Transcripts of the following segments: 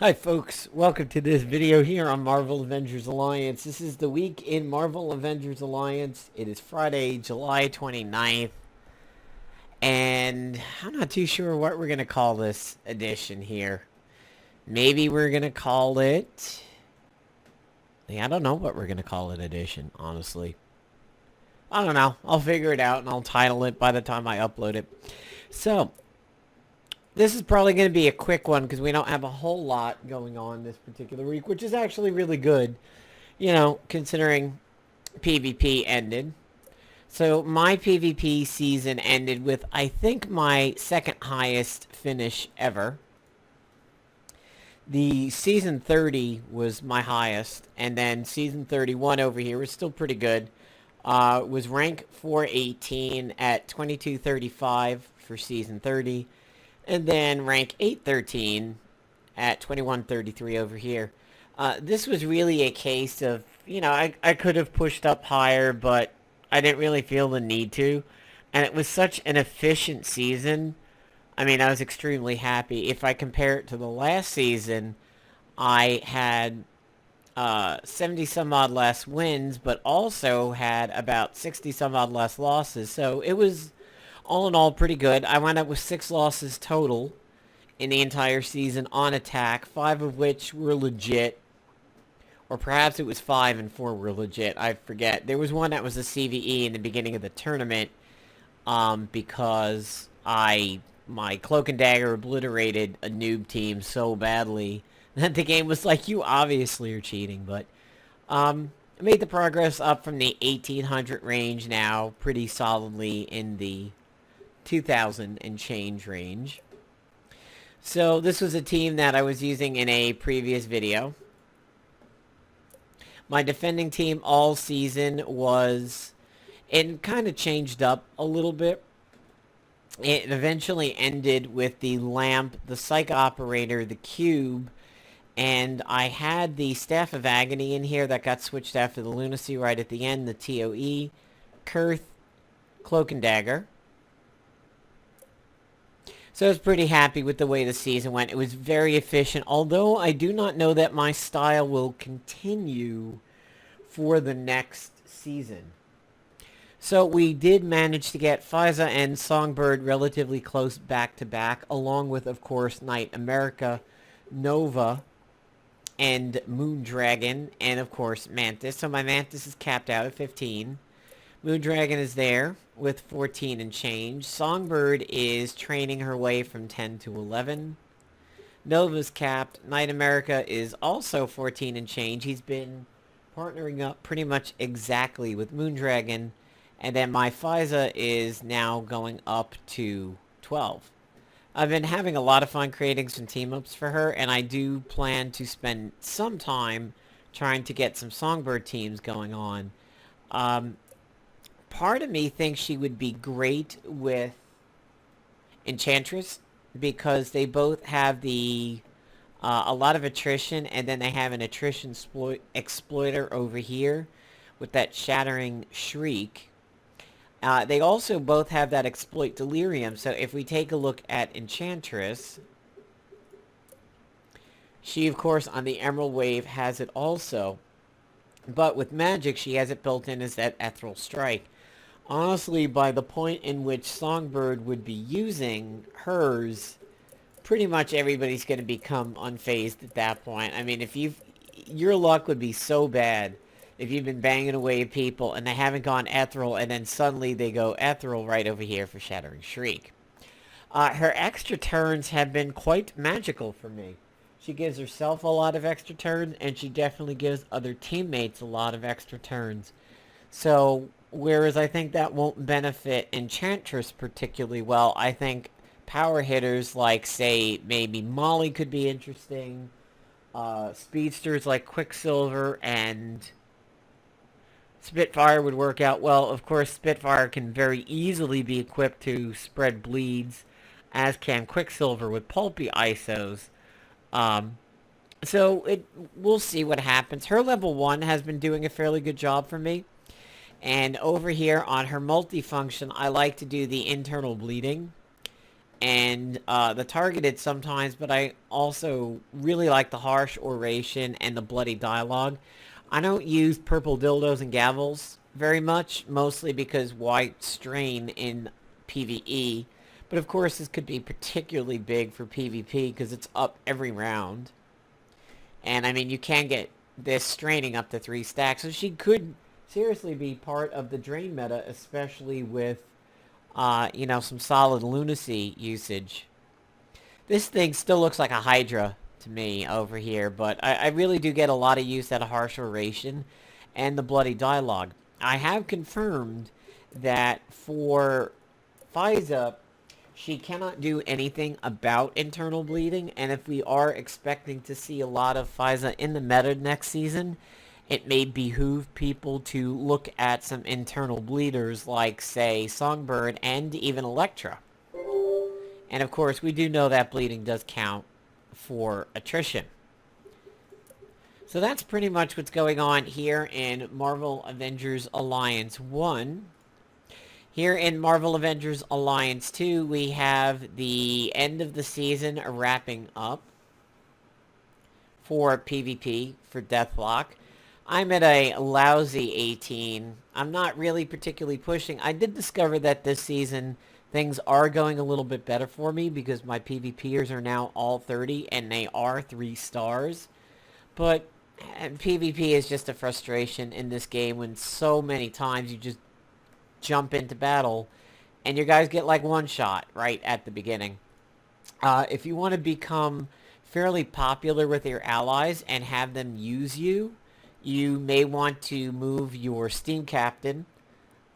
Hi folks, welcome to this video here on Marvel Avengers Alliance. This is the week in Marvel Avengers Alliance. It is Friday, July 29th. And I'm not too sure what we're going to call this edition here. Maybe we're going to call it... I don't know what we're going to call it edition, honestly. I don't know. I'll figure it out and I'll title it by the time I upload it. So, this is probably going to be a quick one because we don't have a whole lot going on this particular week, which is actually really good, you know, considering PvP ended. So my PvP season ended with, I think, my second highest finish ever. The season 30 was my highest, and then season 31 over here was still pretty good. Was rank 418 at 2235 for season 30. And then rank 813 at 2133 over here. This was really a case of, you know, I could have pushed up higher, but I didn't really feel the need to. And it was such an efficient season. I mean, I was extremely happy. If I compare it to the last season, I had 70 some odd less wins, but also had about 60 some odd less losses. So it was all in all pretty good. I wound up with 6 losses total in the entire season on attack, 5 of which were legit. Or perhaps it was 5 and 4 were legit. I forget. There was one that was a CVE in the beginning of the tournament because my Cloak and Dagger obliterated a noob team so badly that the game was like, you obviously are cheating. But I made the progress up from the 1800 range now pretty solidly in the 2000 and change range. So this was a team that I was using in a previous video. My defending team all season was, it kind of changed up a little bit. It eventually ended with the Lamp, the Psych Operator, the Cube, and I had the Staff of Agony in here that got switched after the Lunacy right at the end, the TOE, Kurth, Cloak and Dagger. So I was pretty happy with the way the season went. It was very efficient, although I do not know that my style will continue for the next season. So we did manage to get Phyla and Songbird relatively close back to back, along with, of course, Knight America, Nova, and Moondragon, and, of course, Mantis. So my Mantis is capped out at 15. Moondragon is there with 14 and change. Songbird is training her way from 10 to 11. Nova's capped. Knight America is also 14 and change. He's been partnering up pretty much exactly with Moondragon. And then my Phyla is now going up to 12. I've been having a lot of fun creating some team-ups for her, and I do plan to spend some time trying to get some Songbird teams going on. Part of me thinks she would be great with Enchantress because they both have the a lot of attrition, and then they have an attrition exploiter over here with that Shattering Shriek. They also both have that exploit Delirium, so if we take a look at Enchantress, she of course on the Emerald Wave has it also, but with magic she has it built in as that Ethereal Strike. Honestly, by the point in which Songbird would be using hers, pretty much everybody's going to become unfazed at that point. I mean, if your luck would be so bad if you've been banging away at people and they haven't gone Ethereal, and then suddenly they go Ethereal right over here for Shattering Shriek. Her extra turns have been quite magical for me. She gives herself a lot of extra turns, and she definitely gives other teammates a lot of extra turns. So, whereas I think that won't benefit Enchantress particularly well, I think power hitters like, say, maybe Molly could be interesting. Speedsters like Quicksilver and Spitfire would work out well. Of course, Spitfire can very easily be equipped to spread bleeds, as can Quicksilver with Pulpy ISOs. So we'll see what happens. Her level 1 has been doing a fairly good job for me. And over here on her multifunction, I like to do the internal bleeding. and the targeted sometimes, but I also really like the harsh oration and the bloody dialogue. I don't use purple dildos and gavels very much, mostly because white strain in PvE. But of course, this could be particularly big for PvP because it's up every round. And I mean, you can get this straining up to 3 stacks, so she could seriously be part of the drain meta, especially with, you know, some solid lunacy usage. This thing still looks like a Hydra to me over here, but I really do get a lot of use out of harsh oration and the bloody dialogue. I have confirmed that for Phyla, she cannot do anything about internal bleeding, and if we are expecting to see a lot of Phyla in the meta next season, it may behoove people to look at some internal bleeders like, say, Songbird and even Electra. And of course, we do know that bleeding does count for attrition. So that's pretty much what's going on here in Marvel Avengers Alliance 1. Here in Marvel Avengers Alliance 2, we have the end of the season wrapping up for PvP, for Deathlock. I'm at a lousy 18. I'm not really particularly pushing. I did discover that this season things are going a little bit better for me because my PvPers are now all 30 and they are 3 stars. But PvP is just a frustration in this game when so many times you just jump into battle and your guys get like one shot right at the beginning. If you want to become fairly popular with your allies and have them use you, you may want to move your Steam Captain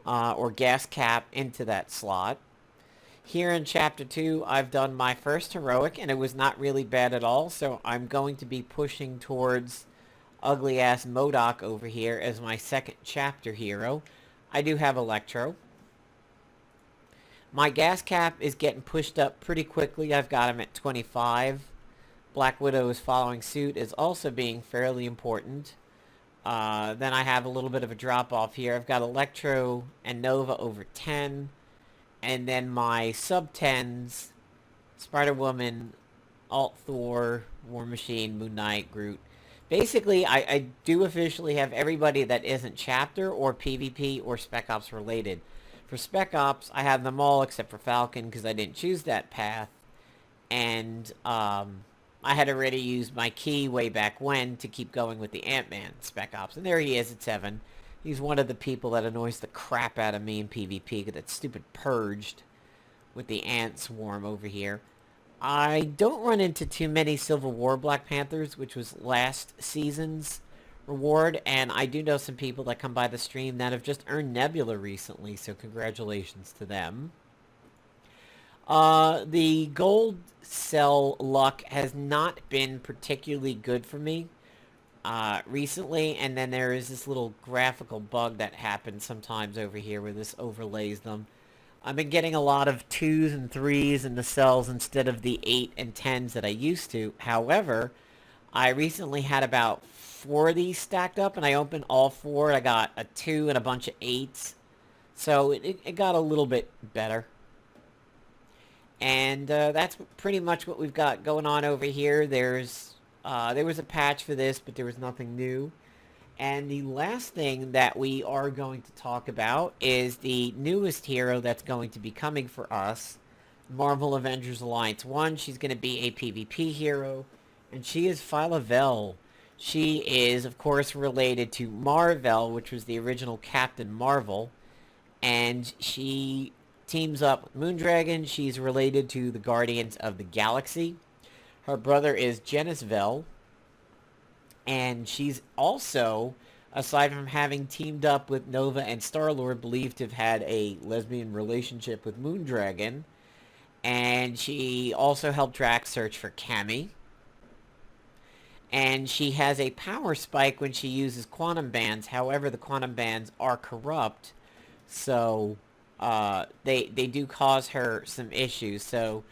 or Gas Cap into that slot. Here in Chapter 2, I've done my first heroic, and it was not really bad at all, so I'm going to be pushing towards ugly-ass MODOK over here as my second chapter hero. I do have Electro. My gas cap is getting pushed up pretty quickly. I've got him at 25. Black Widow is following suit, is also being fairly important. Then I have a little bit of a drop-off here. I've got Electro and Nova over 10. And then my sub-10s, Spider-Woman, Alt-Thor, War Machine, Moon Knight, Groot. Basically, I do officially have everybody that isn't Chapter or PvP or Spec Ops related. For Spec Ops, I have them all except for Falcon because I didn't choose that path. And I had already used my key way back when to keep going with the Ant-Man Spec Ops. And there he is at 7. He's one of the people that annoys the crap out of me in PvP because that stupid purged with the ant swarm over here. I don't run into too many Civil War Black Panthers, which was last season's reward, and I do know some people that come by the stream that have just earned Nebula recently, so congratulations to them. The gold cell luck has not been particularly good for me recently, and then there is this little graphical bug that happens sometimes over here where this overlays them. I've been getting a lot of 2s and 3s in the cells instead of the 8 and 10s that I used to. However, I recently had about 4 of these stacked up, and I opened all 4. I got a 2 and a bunch of 8s. So it got a little bit better. And that's pretty much what we've got going on over here. There was a patch for this, but there was nothing new. And the last thing that we are going to talk about is the newest hero that's going to be coming for us, Marvel Avengers Alliance 1. She's going to be a PvP hero, and she is Phyla-Vell. She is, of course, related to Mar-Vell, which was the original Captain Marvel, and she teams up with Moondragon. She's related to the Guardians of the Galaxy. Her brother is Vell. And she's also, aside from having teamed up with Nova and Starlord, believed to have had a lesbian relationship with Moondragon. And she also helped Drax search for Cammy. And she has a power spike when she uses quantum bands. However, the quantum bands are corrupt. So they do cause her some issues. So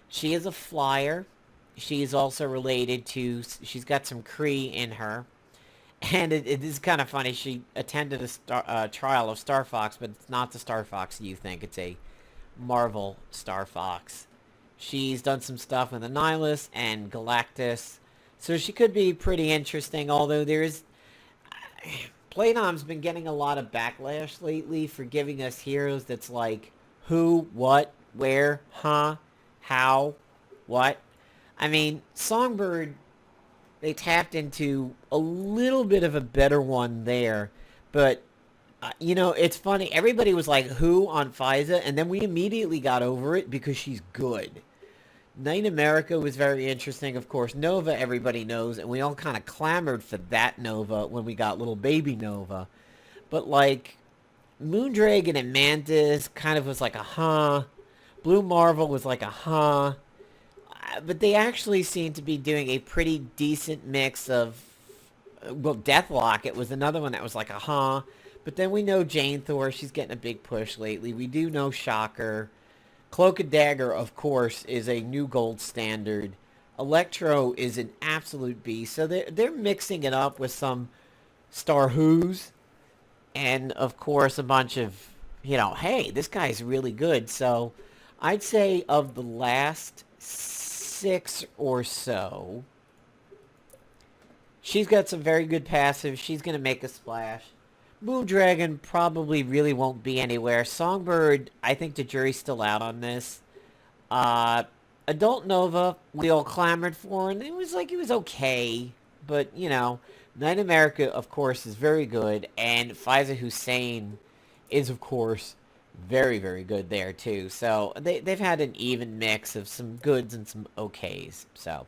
she is a flyer. She's also related to, she's got some Kree in her. And it is kind of funny. She attended a trial of Star Fox, but it's not the Star Fox you think. It's a Marvel Star Fox. She's done some stuff with Annihilus and Galactus. So she could be pretty interesting, although there's... Playdum's been getting a lot of backlash lately for giving us heroes that's like, who, what, where, huh, how, what. I mean, Songbird, they tapped into a little bit of a better one there, but, you know, it's funny. Everybody was like, who on Phyla, and then we immediately got over it because she's good. Night America was very interesting, of course. Nova, everybody knows, and we all kind of clamored for that Nova when we got little baby Nova. But, like, Moondragon and Mantis kind of was like a huh. Blue Marvel was like a huh. But they actually seem to be doing a pretty decent mix of... Well, Deathlock, it was another one that was like a huh. But then we know Jane Thor, she's getting a big push lately. We do know Shocker. Cloak and Dagger, of course, is a new gold standard. Electro is an absolute beast. So they're mixing it up with some Star Who's. And, of course, a bunch of, you know, hey, this guy's really good. So I'd say of the last 6 or so, she's got some very good passives. She's going to make a splash. Moondragon probably really won't be anywhere. Songbird, I think the jury's still out on this. Adult Nova, we all clamored for, and it was okay. But, you know, Night America, of course, is very good, and Faiza Hussein is, of course, very, very good there, too. So, they've had an even mix of some goods and some okays. So,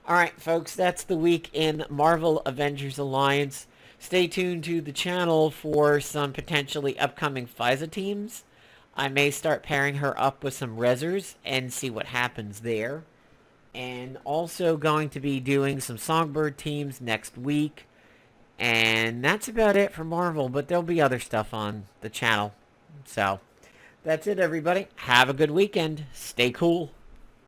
alright, folks, that's the week in Marvel Avengers Alliance. Stay tuned to the channel for some potentially upcoming Phyla teams. I may start pairing her up with some Rezzers and see what happens there. And also going to be doing some Songbird teams next week. And that's about it for Marvel, but there'll be other stuff on the channel. So, that's it, everybody. Have a good weekend. Stay cool.